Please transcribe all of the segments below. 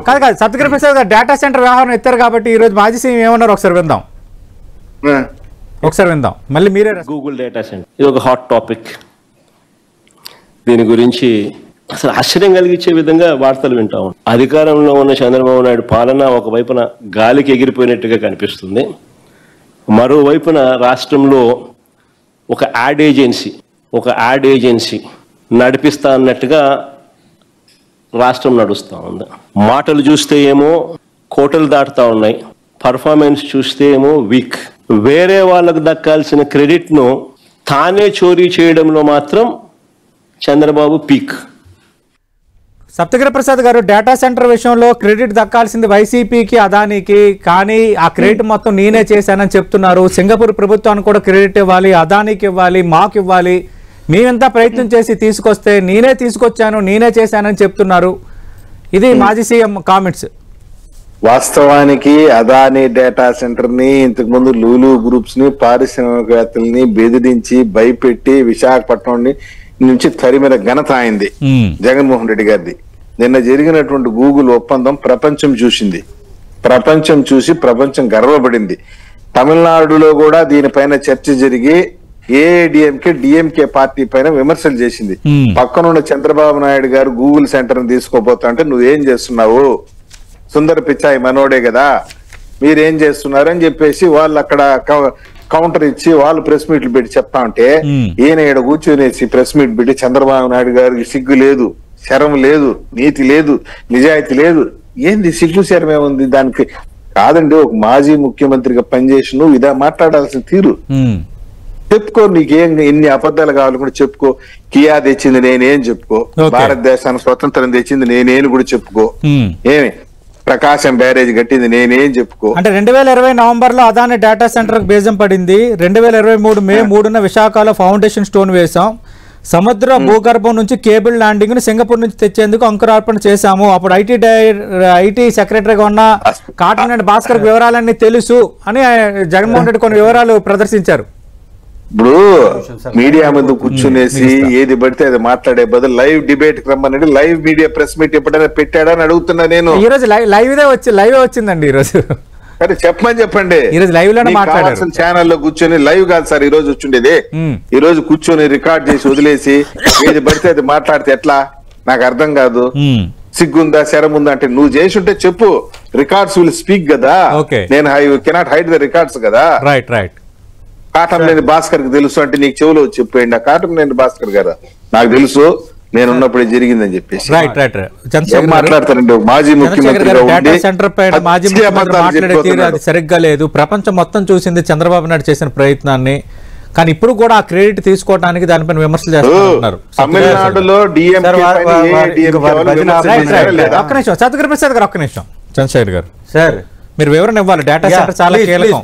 కాదు సత్యగిరి ప్రసాద్ గారు data centre వ్యవహారం ఎత్తారు కాబట్టి ఈ రోజు మాజీ సీఎం ఏమన్నారు ఒకసారి విందాం మళ్ళీ మీరే. గూగుల్ డేటా సెంటర్ ఇది ఒక హాట్ టాపిక్. దీని గురించి అసలు ఆశ్చర్యం కలిగించే విధంగా వార్తలు వింటా ఉన్నాం. అధికారంలో ఉన్న చంద్రబాబు నాయుడు పాలన ఒకవైపున గాలికి ఎగిరిపోయినట్టుగా కనిపిస్తుంది, మరోవైపున రాష్ట్రంలో ఒక యాడ్ ఏజెన్సీ నడిపిస్తా అన్నట్టుగా రాష్ట్రం నడుస్తూ ఉంది. మాటలు చూస్తే ఏమో కోటలు దాటుతా ఉన్నాయి, పర్ఫార్మెన్స్ చూస్తే ఏమో వీక్. వేరే వాళ్ళకు దక్కాల్సిన క్రెడిట్ను తానే చోరీ చేయడంలో మాత్రం చంద్రబాబు పీక్. సప్తగిరి ప్రసాద్ గారు డేటా సెంటర్ విషయంలో క్రెడిట్ దక్కాల్సింది వైసీపీకి అదానికి, కానీ ఆ క్రెడిట్ మొత్తం నేనే చేశానని చెప్తున్నారు. సింగపూర్ ప్రభుత్వానికి కూడా క్రెడిట్ ఇవ్వాలి, అదానికి ఇవ్వాలి, మాకు ఇవ్వాలి. మేమెంతా ప్రయత్నం చేసి తీసుకొస్తే నేనే తీసుకొచ్చాను, నేనే చేశానని చెప్తున్నారు. ఇది మాజీ సీఎం కామెంట్స్. వాస్తవానికి అదాని డేటా సెంటర్ ని ఇంతకు ముందు లూలు గ్రూప్స్ ని పారిశ్రామికవేత్తల్ని బెదిరించి భయపెట్టి విశాఖపట్నం నుంచి తరిమిన ఘనత అయింది జగన్మోహన్ రెడ్డి గారిది. నిన్న జరిగినటువంటి గూగుల్ ఒప్పందం ప్రపంచం చూసింది, ప్రపంచం చూసి ప్రపంచం గర్వపడింది. తమిళనాడులో కూడా దీనిపైన చర్చ జరిగి డిఎంకే పార్టీ పైన విమర్శలు చేసింది. పక్కనున్న చంద్రబాబు నాయుడు గారు గూగుల్ సెంటర్ ని తీసుకోపోతా అంటే నువ్వేం చేస్తున్నావు, సుందర పిచ్చాయి మనోడే కదా, మీరేం చేస్తున్నారు అని చెప్పేసి వాళ్ళు అక్కడ కౌంటర్ ఇచ్చి వాళ్ళు ప్రెస్ మీట్లు పెట్టి చెప్తా ఉంటే ఈయన ఇక్కడ కూర్చొనేసి ప్రెస్ మీట్ పెట్టి చంద్రబాబు నాయుడు గారికి సిగ్గు లేదు, శరం లేదు, నీతి లేదు, నిజాయితీ లేదు. ఏంది సిగ్గు శరం ఏముంది దానికి? కాదండి, ఒక మాజీ ముఖ్యమంత్రిగా పనిచేసి నువ్వు ఇదా మాట్లాడాల్సిన తీరు. చెప్పుకో, నీకేం ఎన్ని అబద్ధాలు కావాలి కూడా చెప్పుకో. కియా తెచ్చింది నేనేం చెప్పుకో, భారతదేశానికి స్వతంత్రం తెచ్చింది నేనేను కూడా చెప్పుకో. ఏమి ప్రకాశం బ్యారేజ్ కట్టింది నేనేం చెప్పుకో. అంటే 2020 నవంబర్ లో అదాని డేటా సెంటర్ బేజం పడింది. 2023 మే 3న విశాఖలో ఫౌండేషన్ స్టోన్ వేసాం. సముద్ర భూగర్భం నుంచి కేబుల్ ల్యాండింగ్ ను సింగపూర్ నుంచి తెచ్చేందుకు అంకురార్పణ చేశాము. అప్పుడు ఐటీ సెక్రటరీగా ఉన్న కాటమనేని భాస్కర్ వివరాలన్నీ తెలుసు అని జగన్మోహన్ రెడ్డి కొన్ని వివరాలు ప్రదర్శించారు. ఇప్పుడు మీడియా ముందు కూర్చునేసి ఏది పడితే అది మాట్లాడే బదులు లైవ్ డిబేట్ రమ్మనండి. లైవ్ మీడియా ప్రెస్ మీట్ ఎప్పుడైనా పెట్టాడని అడుగుతున్నా నేను. ఈ రోజు లైవ్ వచ్చిందండి. ఈ రోజు సరే చెప్పండి. ఈ రోజు లైవ్ లోనే మాట్లాడారు. ఛానల్లో కూర్చొని లైవ్ కాదు సార్ ఈ రోజు వచ్చిండేది. ఈ రోజు కూర్చొని రికార్డ్ చేసి వదిలేసి ఏది పడితే అది మాట్లాడితే ఎట్లా? నాకు అర్థం కాదు. సిగ్గుందా శరం ఉందా అంటే నువ్వు చేసి ఉంటే చెప్పు. రికార్డ్స్ విల్ స్పీక్ కదా. నేను కెనాట్ హైడ్ ద రికార్డ్స్ కదా. రైట్. కాటమనేని భాస్కర్ కి తెలుసు అంటే నీకు చెవులో చెప్పేయండి. కాటమనేని భాస్కర్ గారు నాకు తెలుసు, నేను ఉన్నప్పుడు జరిగిందని చెప్పేసి మాట్లాడతారండి. మాజీ ముఖ్యమంత్రి సెంటర్ పైన మాజీ ముఖ్యమంత్రి మాట్లాడే తీరు అది సరిగ్గా లేదు. ప్రపంచం మొత్తం చూసింది చంద్రబాబు నాయుడు చేసిన ప్రయత్నాన్ని. కానీ ఇప్పుడు కూడా ఆ క్రెడిట్ తీసుకోవడానికి దానిపైన విమర్శలు చేస్తున్నారు. తమిళనాడులో ఒక్క నిమిషం సత్యగిరి ప్రసాద్ గారు, ఒక్క నిమిషం. చంద్రశేఖర్ గారు సార్ మీరు వివరణ ఇవ్వాలి. డేటా సెంటర్ చాలా కీలకం.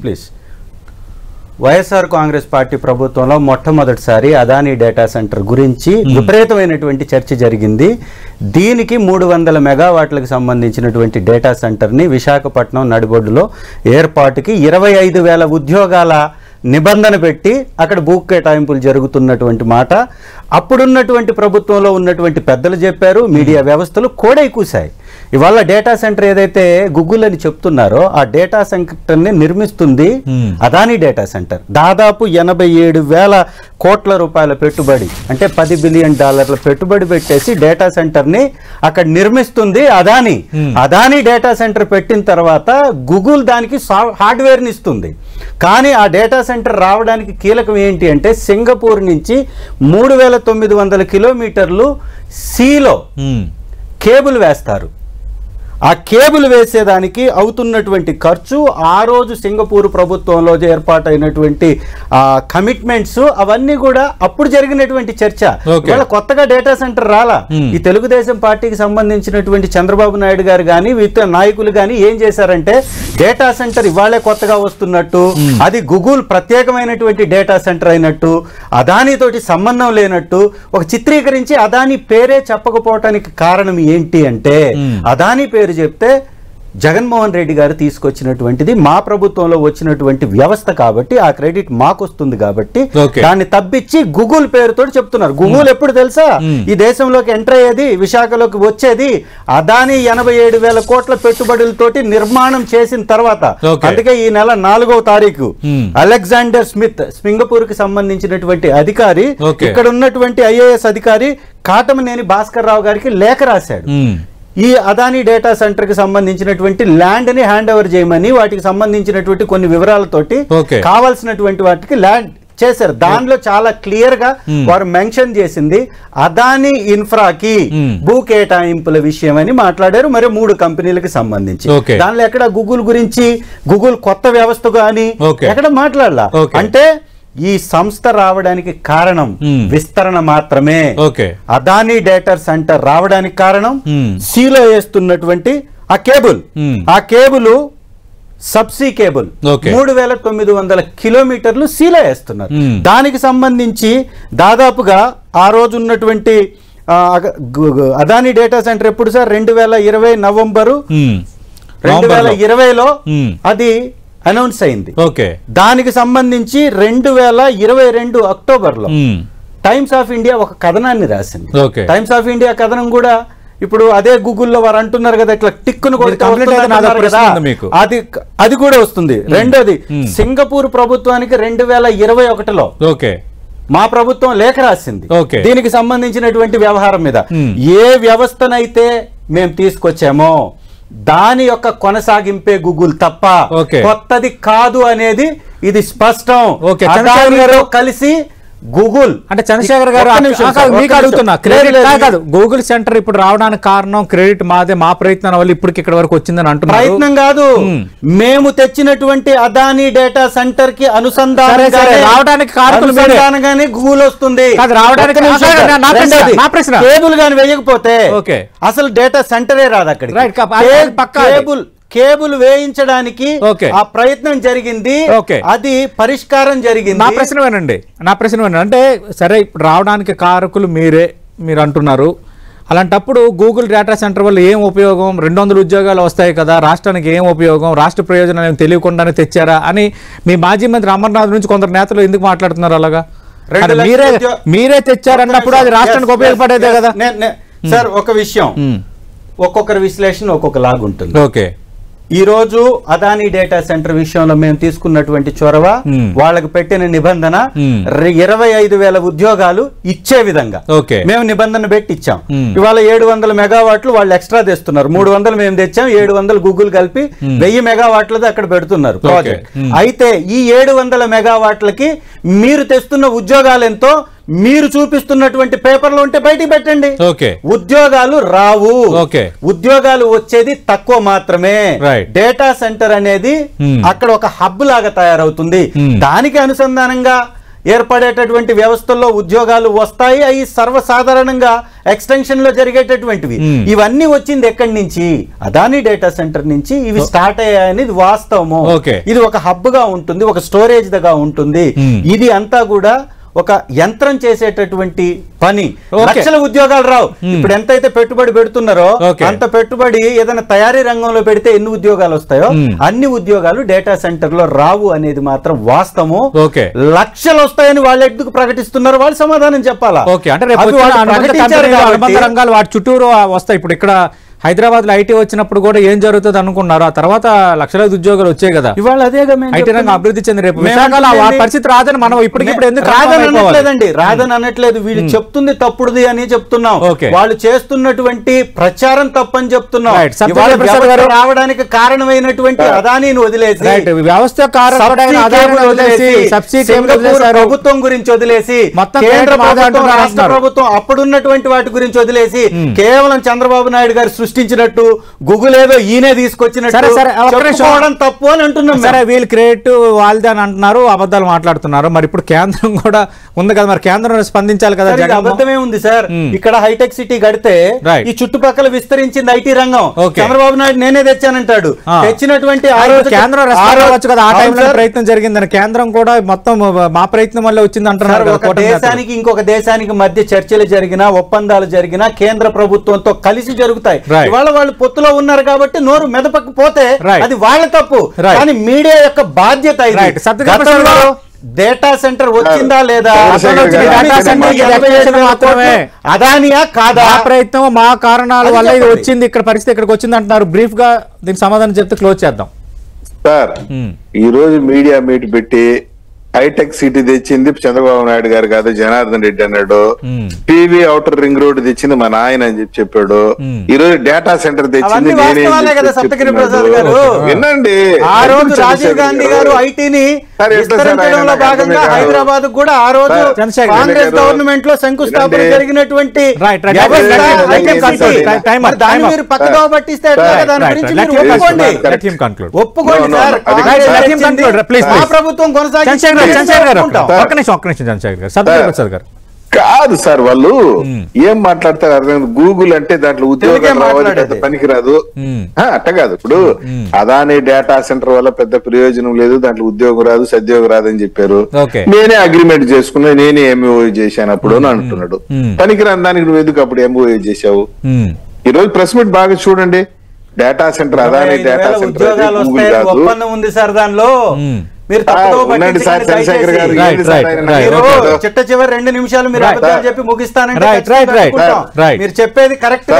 ప్లీజ్. వైఎస్ఆర్ కాంగ్రెస్ పార్టీ ప్రభుత్వంలో మొట్టమొదటిసారి అదానీ డేటా సెంటర్ గురించి విపరీతమైనటువంటి చర్చ జరిగింది. దీనికి 300 మెగావాట్లకు సంబంధించినటువంటి డేటా సెంటర్ని విశాఖపట్నం నడిబొడ్డులో ఏర్పాటుకి 25,000 ఉద్యోగాల నిబంధన పెట్టి అక్కడ భూ కేటాయింపులు జరుగుతున్నటువంటి మాట అప్పుడున్నటువంటి ప్రభుత్వంలో ఉన్నటువంటి పెద్దలు చెప్పారు. మీడియా వ్యవస్థలు కోడై కూశాయి. ఇవాళ డేటా సెంటర్ ఏదైతే గూగుల్ అని చెప్తున్నారో ఆ డేటా సెంటర్ని నిర్మిస్తుంది అదానీ డేటా సెంటర్. దాదాపు 87,000 కోట్ల రూపాయల పెట్టుబడి, అంటే $10 బిలియన్ పెట్టుబడి పెట్టేసి డేటా సెంటర్ని అక్కడ నిర్మిస్తుంది అదానీ. అదానీ డేటా సెంటర్ పెట్టిన తర్వాత గూగుల్ దానికి హార్డ్వేర్ని ఇస్తుంది. కానీ ఆ డేటా సెంటర్ రావడానికి కీలకం ఏంటి అంటే సింగపూర్ నుంచి 3,900 కిలోమీటర్లు సీలో కేబుల్ వేస్తారు. ఆ కేబుల్ వేసేదానికి అవుతున్నటువంటి ఖర్చు, ఆ రోజు సింగపూర్ ప్రభుత్వంలో ఏర్పాటైనటువంటి కమిట్మెంట్స్, అవన్నీ కూడా అప్పుడు జరిగినటువంటి చర్చ. ఇవాళ కొత్తగా డేటా సెంటర్ రాలా. ఈ తెలుగుదేశం పార్టీకి సంబంధించినటువంటి చంద్రబాబు నాయుడు గారు కానీ మిగతా నాయకులు కానీ ఏం చేశారంటే డేటా సెంటర్ ఇవాళే కొత్తగా వస్తున్నట్టు, అది గూగుల్ ప్రత్యేకమైనటువంటి డేటా సెంటర్ అయినట్టు, అదానీతోటి సంబంధం లేనట్టు ఒక చిత్రీకరించి అదానీ పేరే చెప్పకపోవటానికి కారణం ఏంటి అంటే అదానీ పేరు చెప్తే జగన్మోహన్ రెడ్డి గారు తీసుకొచ్చినటువంటిది, మా ప్రభుత్వంలో వచ్చినటువంటి వ్యవస్థ కాబట్టి ఆ క్రెడిట్ మాకు వస్తుంది కాబట్టి దాన్ని తప్పించి గూగుల్ పేరుతో చెప్తున్నారు. గూగుల్ ఎప్పుడు తెలుసా ఈ దేశంలోకి ఎంటర్ అయ్యేది, విశాఖలోకి వచ్చేది అదానీ 87,000 కోట్ల పెట్టుబడులతోటి నిర్మాణం చేసిన తర్వాత. అందుకే ఈ నెల 4వ తారీఖు అలెగ్జాండర్ స్మిత్ సింగపూర్ కి సంబంధించినటువంటి అధికారి, ఇక్కడ ఉన్నటువంటి IAS అధికారి కాటమనేని భాస్కర్ రావు గారికి లేఖ రాశాడు. ఈ అదానీ డేటా సెంటర్ కి సంబంధించినటువంటి ల్యాండ్ ని హ్యాండ్ ఓవర్ చేయమని, వాటికి సంబంధించినటువంటి కొన్ని వివరాలతోటి కావాల్సినటువంటి వాటికి ల్యాండ్ చేశారు. దానిలో చాలా క్లియర్ గా వారు మెన్షన్ చేసింది అదానీ ఇన్ఫ్రాకి భూ కేటాయింపుల విషయం అని మాట్లాడారు. మరి 3 కంపెనీలకు సంబంధించి దానిలో ఎక్కడ గూగుల్ గురించి, గూగుల్ కొత్త వ్యవస్థ గాని ఎక్కడ మాట్లాడాల. అంటే ఈ సంస్థ రావడానికి కారణం విస్తరణ మాత్రమే. అదానీ డేటా సెంటర్ రావడానికి కారణం సీలో వేస్తున్నటువంటి ఆ కేబుల్ సబ్సీ కేబుల్ 3,900 కిలోమీటర్లు సీలో వేస్తున్నారు. దానికి సంబంధింంచి దాదాపుగా ఆ రోజు ఉన్నటువంటి అదానీ డేటా సెంటర్ ఎప్పుడు సార్ 2020 నవంబరు 2020లో అది అనౌన్స్ అయింది. దానికి సంబంధించి 2022 అక్టోబర్లో టైమ్స్ ఆఫ్ ఇండియా ఒక కథనాన్ని రాసింది. టైమ్స్ ఆఫ్ ఇండియా కథనం కూడా ఇప్పుడు అదే గూగుల్లో వారు అంటున్నారు కదా, ఇట్లా టిక్కును అది కూడా వస్తుంది. రెండోది సింగపూర్ ప్రభుత్వానికి 2021లో మా ప్రభుత్వం లేఖ రాసింది దీనికి సంబంధించినటువంటి వ్యవహారం మీద. ఏ వ్యవస్థనైతే మేము తీసుకొచ్చామో దాని యొక్క కొనసాగింపే గూగుల్ తప్ప కొత్తది కాదు అనేది ఇది స్పష్టం. కలిసి గూగుల్ అంటే చంద్రశేఖర్ గారు మీకు అడుగుతున్నా, క్రెడిట్ కాదు గూగుల్ సెంటర్ ఇప్పుడు రావడానికి కారణం క్రెడిట్ మాదే, మా ప్రయత్నం వల్ల ఇప్పటికి ఇక్కడ వరకు వచ్చిందని అంటున్నారు. ప్రయత్నం కాదు, మేము తెచ్చినటువంటి అదానీ డేటా సెంటర్ కి రావడానికి కారణంగానే గూగుల్ వస్తుంది. కేబుల్ గాని వేయకపోతే అసలు డేటా సెంటరే రాదు అక్కడికి. కేబుల్ వేయించడానికి ఆ ప్రయత్నం జరిగింది, అది పరిష్కారం జరిగింది. నా ప్రశ్న వినండి అంటే సరే ఇప్పుడు రావడానికి కారకులు మీరు అంటున్నారు. అలాంటప్పుడు గూగుల్ డేటా సెంటర్ వల్ల ఏం ఉపయోగం? 200 ఉద్యోగాలు వస్తాయి కదా, రాష్ట్రానికి ఏం ఉపయోగం? రాష్ట్ర ప్రయోజనాలు తెలియకుండానే తెచ్చారా అని మీ మాజీ మంత్రి అమర్నాథ్ నుంచి కొందరు నేతలు ఎందుకు మాట్లాడుతున్నారు అలాగా? మీరే తెచ్చారన్నప్పుడు అది రాష్ట్రానికి ఉపయోగపడేదే కదా సార్. ఒక విషయం, ఒక్కొక్కరి విశ్లేషణ ఒక్కొక్క లాగుంటుంది. ఈ రోజు అదానీ డేటా సెంటర్ విషయంలో మేము తీసుకున్నటువంటి చొరవ, వాళ్ళకి పెట్టిన నిబంధన 25,000 ఉద్యోగాలు ఇచ్చే విధంగా మేము నిబంధన పెట్టి ఇచ్చాం. ఇవాళ 700 మెగావాట్లు వాళ్ళు ఎక్స్ట్రా తెస్తున్నారు. 300 మేము తెచ్చాం, 700 గూగుల్ కలిపి 1000 మెగావాట్లది అక్కడ పెడుతున్నారు ప్రాజెక్ట్. అయితే ఈ 700 మెగావాట్లకి మీరు తెస్తున్న ఉద్యోగాలు ఎంతో మీరు చూపిస్తున్నటువంటి పేపర్లో ఉంటే బయటికి పెట్టండి. ఉద్యోగాలు రావు, ఉద్యోగాలు వచ్చేది తక్కువ మాత్రమే. డేటా సెంటర్ అనేది అక్కడ ఒక హబ్ లాగా తయారవుతుంది. దానికి అనుసంధానంగా ఏర్పడేటటువంటి వ్యవస్థల్లో ఉద్యోగాలు వస్తాయి. అవి సర్వసాధారణంగా ఎక్స్టెన్షన్ లో జరిగేటటువంటివి. ఇవన్నీ వచ్చింది ఎక్కడి నుంచి? అదానీ డేటా సెంటర్ నుంచి ఇవి స్టార్ట్ అయ్యాయని వాస్తవము. ఇది ఒక హబ్ గా ఉంటుంది, ఒక స్టోరేజ్ గా ఉంటుంది. ఇది అంతా కూడా ఒక యంత్రం చేసేటటువంటి పని. లక్షల ఉద్యోగాలు రావు. ఇప్పుడు ఎంతైతే పెట్టుబడి పెడుతున్నారో అంత పెట్టుబడి ఏదైనా తయారీ రంగంలో పెడితే ఎన్ని ఉద్యోగాలు వస్తాయో అన్ని ఉద్యోగాలు డేటా సెంటర్ లో రావు అనేది మాత్రం వాస్తవము. లక్షలు వస్తాయని వాళ్ళు ఎందుకు ప్రకటిస్తున్నారు? వాళ్ళు సమాధానం చెప్పాలా? రంగాలు వాటి చుట్టూరు వస్తాయి. ఇప్పుడు ఇక్కడ హైదరాబాద్ లో ఐటీ వచ్చినప్పుడు కూడా ఏం జరుగుతుంది అనుకున్నారు? ఆ తర్వాత లక్షలాది ఉద్యోగాలు వచ్చాయి కదా. ఇవాళ అదేగా ఐటీ రంగం అభివృద్ధి చెంది రేపు పరిస్థితి రాదని మనం ఇప్పటికిప్పుడు ఎందుకు రాదనట్లేదండి, రాదని అనట్లేదు. వీళ్ళు చెప్తుంది తప్పుడుది అని చెప్తున్నాం. వాళ్ళు చేస్తున్నటువంటి ప్రచారం తప్పని చెప్తున్నాం. రావడానికి కారణమైనటువంటి అదానీని వదిలేసి, వ్యవస్థ ప్రభుత్వం గురించి వదిలేసి, కేంద్ర ప్రభుత్వం రాష్ట్ర ప్రభుత్వం అప్పుడున్నటువంటి వాటి గురించి వదిలేసి, కేవలం చంద్రబాబు నాయుడు గారు సృష్టించినట్టు గూగుల్ ఏదో ఈయనే తీసుకొచ్చినట్టు తప్పు అని అంటున్నాం. సరే, వీళ్ళు క్రెడిట్ వాళ్ళదే అని అంటున్నారు, అబద్ధాలు మాట్లాడుతున్నారు. మరి ఇప్పుడు కేంద్రం కూడా ఉంది కదా, మరి కేంద్రం స్పందించాలి కదా. అబద్ధమే ఉంది సార్. ఇక్కడ హైటెక్ సిటీ కడితే ఈ చుట్టుపక్కల విస్తరించింది ఐటీ రంగం. చంద్రబాబు నాయుడు నేనే తెచ్చానంటాడు. తెచ్చినటువంటి ప్రయత్నం జరిగిందని కేంద్రం కూడా మొత్తం మా ప్రయత్నం వల్ల వచ్చింది అంటున్నారు. ఒక దేశానికి ఇంకొక దేశానికి మధ్య చర్చలు జరిగినా, ఒప్పందాలు జరిగినా కేంద్ర ప్రభుత్వంతో కలిసి జరుగుతాయి. Right. ఇవాళ వాళ్ళు పొత్తులో ఉన్నారు కాబట్టి నోరు మెదపకపోతే Right. అది వాళ్ళ తప్పు. Right. కానీ మీడియా యొక్క బాధ్యత ఇది. Right. సత్యనారాయణ ప్రసాద్ గారు, డేటా సెంటర్ వచ్చిందా లేదా, డేటా సెంటర్ మాత్రమే అదానియా కాదా, మా ప్రయత్నం మా కారణాల అది వల్ల ఇది చెప్పండి. వచ్చింది, ఇక్కడ పరిస్థితి ఇక్కడికి వచ్చింది అంటున్నారు. బ్రీఫ్ గా దీనికి సమాధానం చెప్తే క్లోజ్ చేద్దాం. సార్ ఈ రోజు మీడియా మీట్ పెట్టి హైటెక్ సిటీ తెచ్చింది చంద్రబాబు నాయుడు గారు కాదు జనార్దన్ రెడ్డి అన్నాడు. పివి ఔటర్ రింగ్ రోడ్ తెచ్చింది మా నాయన అని చెప్పాడు. ఈ రోజు డేటా సెంటర్ తెచ్చింది అవన్నీ వాస్తవాలే కదా సప్తగిరి ప్రసాద్ గారు. వినండి, ఆ రోజు రాజీవ్ గాంధీ గారు ఐటీని విస్తరించడంలో భాగంగా హైదరాబాద్ కూడా ఆ రోజు కాంగ్రెస్ గవర్నమెంట్ లో శంకుస్థాపన జరిగినటువంటి దాన్ని మీరు పక్కగా పట్టిస్తే దాని గురించి మీరు ఒప్పుకోండి సార్. మా ప్రభుత్వం కొనసాగించింది. కాదు సార్, వాళ్ళు ఏం మాట్లాడతారు అర్థం. గూగుల్ అంటే దాంట్లో ఉద్యోగం రావాలి, పనికి రాదు. అట్ట కాదు. ఇప్పుడు అదాని డేటా సెంటర్ వల్ల పెద్ద ప్రయోజనం లేదు, దాంట్లో ఉద్యోగం రాదు, సద్యోగం రాదని చెప్పారు. నేనే అగ్రిమెంట్ చేసుకున్నా, నేనే ఎంఓఏ చేశాను అప్పుడు అని అంటున్నాడు. పనికిరాని దానికి నువ్వు ఎందుకు అప్పుడు ఎంఓఏ చేశావు? ఈ రోజు ప్రెస్ మీట్ బాగా చూడండి. Data centre Adani data centre Google కాదు. ఒప్పందం ఉంది సార్ దానిలో. మీరు చిట్ట చివరి 2 నిమిషాలు మీరు అబద్ధాలు చెప్పి ముగిస్తానంటే మీరు చెప్పేది కరెక్ట్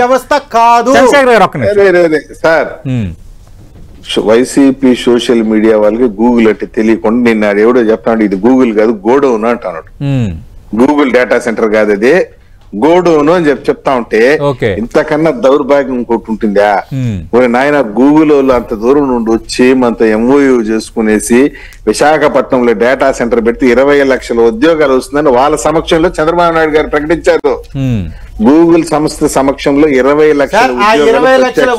వ్యవస్థ కాదు సార్. వైసీపీ సోషల్ మీడియా వాళ్ళకి గూగుల్ అంటే తెలియకుండా నిన్న ఎవడో చెప్తాడు ఇది గూగుల్ కాదు గోడౌన్ అంటాడు. గూగుల్ డేటా సెంటర్ కాదు, అది గోడౌన్ అని చెప్తా ఉంటే ఇంతకన్నా దౌర్భాగ్యం ఇంకోటి ఉంటుందా? నాయన గూగుల్ వాళ్ళు అంత దూరం నుండి వచ్చి మనతో ఎంఓయూ చేసుకునేసి విశాఖపట్నంలో డేటా సెంటర్ పెడితే 20 లక్షల ఉద్యోగాలు వస్తుందని వాళ్ళ సమక్షంలో చంద్రబాబు నాయుడు గారు ప్రకటించారు. గూగుల్ సంస్థ సమక్షంలో 20 లక్షల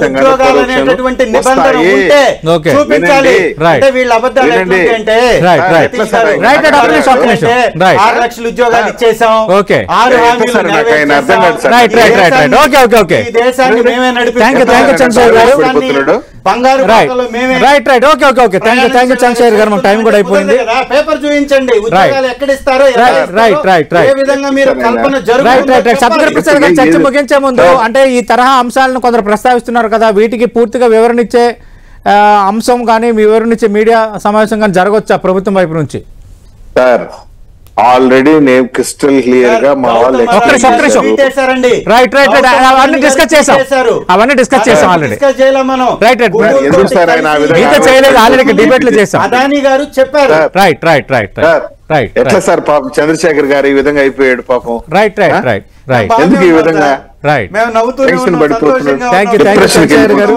ఉద్యోగాలు అనేటటువంటి నిబంధన ఉంటే చూపించాలి. అంటే వీళ్ళ అబద్ధాలు అంటే 6 లక్షల ఉద్యోగాలు ఇచ్చేసాం, 6 హామీలు ఈ దేశాన్ని మేమే నడిపిస్తున్నాం, బంగారు అయిపోయింది. పేపర్ చూపించండి, ఉద్యోగాలు ఎక్కడ ఇస్తారో ఏ విధంగా మీరు కల్పన జరుగుతుంది. చర్చ ముగించే ముందు అంటే ఈ తరహా అంశాలను కొందరు ప్రస్తావిస్తున్నారు కదా, వీటికి పూర్తిగా వివరణ ఇచ్చే అంశం కానీ వివరణ ఇచ్చే మీడియా సమావేశం కానీ జరగవచ్చా ప్రభుత్వం వైపు నుంచి? సార్ ఆల్రెడీ నేను క్రిస్టల్ క్లియర్ గా మా వాళ్ళు అవన్నీ డిస్కస్ చేసాం ఆల్రెడీ. చేయలేదు, ఆల్రెడీ డిబేట్లు చేసాం. అదాని గారు చెప్పారు. ఎట్లా సార్ పాపం చంద్రశేఖర్ గారు ఈ విధంగా అయిపోయాడు పాపం. రైట్ ఎందుకు ఈ విధంగా మేము నవ్వుతూ పడిపోతున్నాడు?